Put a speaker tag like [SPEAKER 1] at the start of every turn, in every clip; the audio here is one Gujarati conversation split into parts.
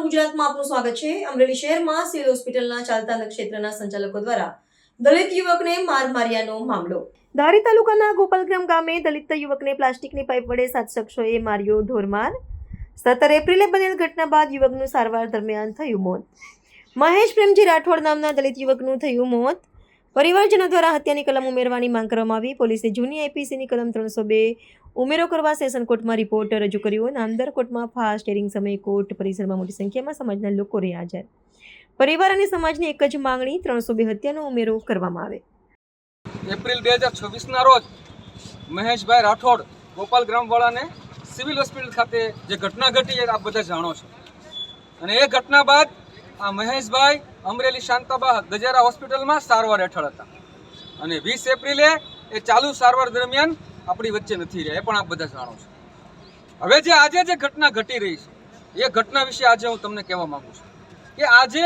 [SPEAKER 1] ગુજરાતમાં આપનું સ્વાગત છે। અમરેલી શહેરમાં સિવિલ હોસ્પિટલના ચાલતા નક્ષત્રના સંચાલકો દ્વારા દલિત યુવકને માર માર્યાનો મામલો। ધારી તાલુકાના ગોપાલગ્રામ ગામે દલિત યુવકને પ્લાસ્ટિકની પાઇપ વડે 7 શખ્સોએ માર્યો ઢોરમાર। 17 એપ્રિલે બનેલ ઘટના બાદ યુવકનું સારવાર દરમિયાન થયું મોત। મહેશ પ્રેમજી રાઠોડ નામના દલિત યુવકનું થયું મોત। પરિવારજનો દ્વારા હત્યાની કલમ ઉમેરવાની માંગ કરવામાં આવી। પોલીસે જૂની આઈપીસીની કલમ 302 ઉમેરો કરવા સેશન કોર્ટમાં રિપોર્ટ રજૂ કર્યો। નામદાર કોર્ટમાં ફાસ્ટ હિયરિંગ સમયે કોર્ટ પરિસરમાં મોટી સંખ્યામાં સમાજના લોકો રહ્યા હાજર। પરિવાર અને સમાજની એક જ માંગણી 302 હત્યાનો ઉમેરો કરવામાં આવે।
[SPEAKER 2] એપ્રિલ 2026ના રોજ મહેશભાઈ રાઠોડ ગોપાલગ્રામવાળાને સિવિલ હોસ્પિટલ ખાતે જે ઘટના ઘટી એ આપ બધા જાણો છો। અને એ ઘટના બાદ આ મહેશભાઈ અમરેલી શાંતાબા ગજેરા હોસ્પિટલમાં સારવાર હેઠળ હતા અને 20 એપ્રિલે એ ચાલુ સારવાર દરમિયાન આપણી વચ્ચે નથી રહ્યા, એ પણ આપ બધા જાણો છો। હવે જે આજે જે ઘટના ઘટી રહી છે એ ઘટના વિશે આજે હું તમને કહેવા માંગુ છું કે આજે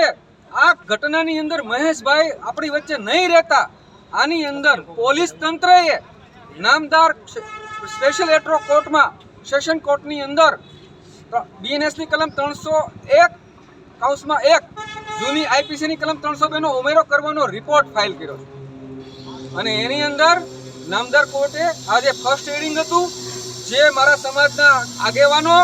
[SPEAKER 2] આ ઘટનાની અંદર મહેશભાઈ આપણી વચ્ચે નહીં રહેતા આની અંદર પોલીસ તંત્રએ નામદાર સ્પેશિયલ એટ્રો કોર્ટમાં સેશન કોર્ટની અંદર બીએનએસની કલમ 301 જૂની આઈપીસીની કલમ 302 નો ઉમેરો કરવાનો રિપોર્ટ ફાઇલ કર્યો છે અને એની અંદર નામદાર કોર્ટે આજે ફર્સ્ટ હિયરિંગ હતું જે મારા સમાજના આગેવાનો,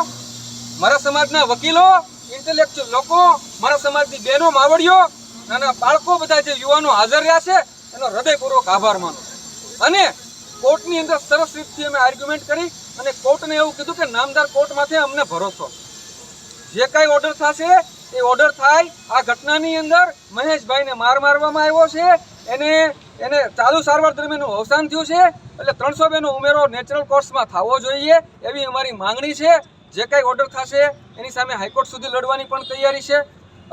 [SPEAKER 2] મારા સમાજના વકીલો, ઇન્ટેલેક્ચ્યુઅલ લોકો, મારા સમાજની બહેનો, માવડીઓ, નાના બાળકો, બધા જે યુવાનો હાજર રહ્યા છે એનો હૃદયપૂર્વક આભાર માનું છું। અને કોર્ટની અંદર સરસ રીતથી અમે આર્ગ્યુમેન્ટ કરી અને કોર્ટને એવું કીધું કે નામદાર કોર્ટમાંથી અમને ભરોસો જે કાંઈ ઓર્ડર થશે એ ઓર્ડર થાય। આ ઘટનાની અંદર મહેશભાઈને મારવામાં આવ્યો છે, એને ચાલુ સારવાર દરમિયાન અવસાન થયું છે, એટલે 302 નો ઉમેરો નેચરલ કોર્સમાં થવો જોઈએ એવી અમારી માંગણી છે। જે કાંઈ ઓર્ડર થશે એની સામે હાઈકોર્ટ સુધી લડવાની પણ તૈયારી છે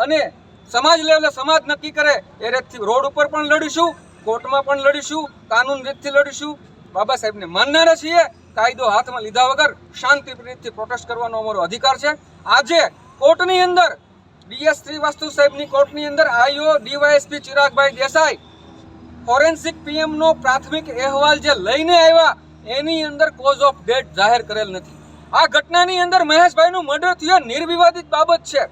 [SPEAKER 2] અને સમાજ લેવલે સમાજ નક્કી કરે એ રીતથી રોડ ઉપર પણ લડીશું, કોર્ટમાં પણ લડીશું, કાનૂન રીતથી લડીશું। બાબા સાહેબને માનનારા છીએ, કાયદો હાથમાં લીધા વગર શાંતિ રીતથી પ્રોટેસ્ટ કરવાનો અમારો અધિકાર છે। આજે કોર્ટની અંદર ડીએસ શ્રીવાસ્તુ સાહેબની કોર્ટની અંદર આઈઓ ડીવાયએસપી ચિરાગભાઈ દેસાઈ ફોરેન્સિક પીએમનો પ્રાથમિક અહેવાલ જે લઈને આવ્યા એની અંદર કોઝ ઓફ ડેથ જાહેર કરેલ નથી। આ ઘટનાની અંદર મહેશભાઈનું મર્ડર થયું નિર્વિવાદિત બાબત છે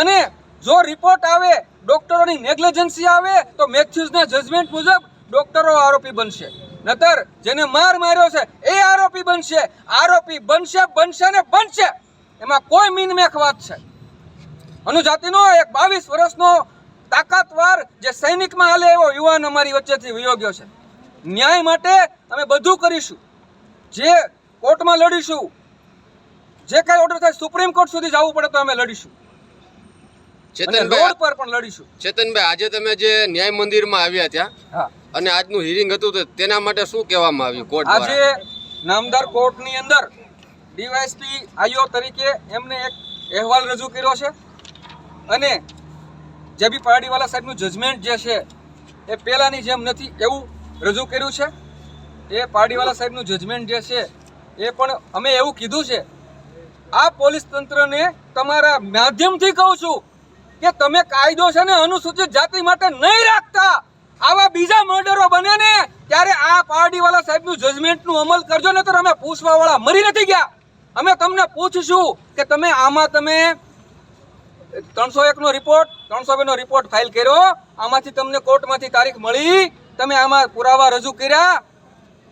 [SPEAKER 2] અને જો રિપોર્ટ આવે, ડોક્ટરોની નેગ્લિજન્સી આવે તો મેથ્યુઝના જજમેન્ટ મુજબ ડોક્ટરો આરોપી બનશે, નતર જેને માર્યો છે એ આરોપી બનશે। આરોપી બનશે ને બનશે, એમાં કોઈ મીનમેખ વાત છે। અનુજાતિનો એક 22 વર્ષનો તાકાતવાર જે સૈનિકમાં હાલે એવો યુવાન અમારી વચ્ચેથી વયો ગયો છે। ન્યાય માટે અમે બધું કરીશું, જે કોર્ટમાં લડીશું, જે કાંઈ ઓર્ડર થાય સુપ્રીમ કોર્ટ સુધી જવું પડે તો અમે લડીશું, રોડ પર પણ લડીશું।
[SPEAKER 3] ચેતનભાઈ, આજે તમે જે ન્યાય મંદિરમાં આવ્યા ત્યાં અને આજનું હિયરિંગ હતું તો તેના માટે શું કહેવામાં આવ્યું કોર્ટ દ્વારા?
[SPEAKER 2] આજે નામદાર કોર્ટની અંદર ડીવાયએસપી આઈઓ તરીકે એમને એક અહેવાલ રજૂ કર્યો છે અને જે બી પારડીવાલા સાહેબનું જજમેન્ટ જે છે એ પહેલાંની જેમ નથી એવું રજૂ કર્યું છે। એ પારડીવાલા સાહેબનું જજમેન્ટ જે છે એ પણ અમે એવું કીધું છે, આ પોલીસ તંત્રને તમારા માધ્યમથી કહું છું કે તમે કાયદો છે ને અનુસૂચિત જાતિ માટે નહીં રાખતા। આવા બીજા મર્ડરો બને ને ત્યારે આ પારડીવાલા સાહેબનું જજમેન્ટનું અમલ કરજો, ને તો અમે પૂછવાવાળા મરી નથી ગયા। અમે તમને પૂછશું કે તમે આમાં 301 નો રિપોર્ટ 302 નો રિપોર્ટ ફાઇલ કર્યો, આમાંથી તમને કોર્ટમાંથી તારીખ મળી, તમે આમાં પુરાવા રજૂ કર્યા,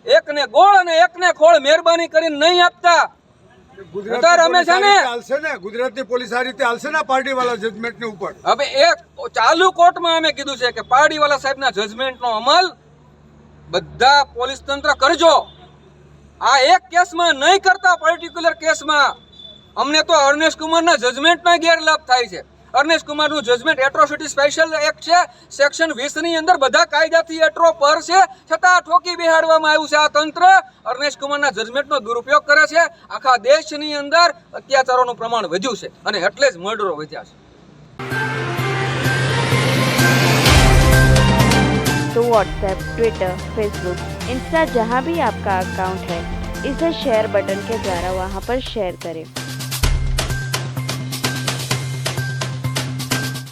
[SPEAKER 2] એકને ગોળ અને એકને ખોળ મહેરબાની કરીને નહીં આપતા।
[SPEAKER 4] ગુજરાતની પોલીસ આ રીતે હાલશે ને પાર્ટીવાળા જજમેન્ટની ઉપર?
[SPEAKER 2] હવે એક ચાલુ કોર્ટમાં અમે કીધું છે કે પાર્ટીવાલા સાહેબના જજમેન્ટનો અમલ બધા પોલીસ તંત્ર કરજો। આ એક કેસમાં નહીં કરતા, પર્ટિક્યુલર કેસમાં અમને તો અર્નેશ કુમારના જજમેન્ટમાં ગેરલાભ થાય છે। અર્નેશ કુમારનું જજમેન્ટ એટ્રોસિટી સ્પેશિયલ એક્ટ છે, સેક્શન 20 ની અંદર બધા કાયદાથી એટ્રો પર છે, છતાં ઠોકી બેહાડવામાં આવ્યું છે। આ તંત્ર અર્નેશ કુમારના જજમેન્ટનો દુરુપયોગ કરે છે। આખા દેશની અંદર અત્યાચારોનું પ્રમાણ વધ્યું છે અને એટલે જ મર્ડરો વધ્યા છે।
[SPEAKER 5] तो व्हाट्सएप, ट्विटर, फेसबुक, इंस्टा जहाँ भी आपका अकाउंट है इसे शेयर बटन के द्वारा वहाँ पर शेयर करें।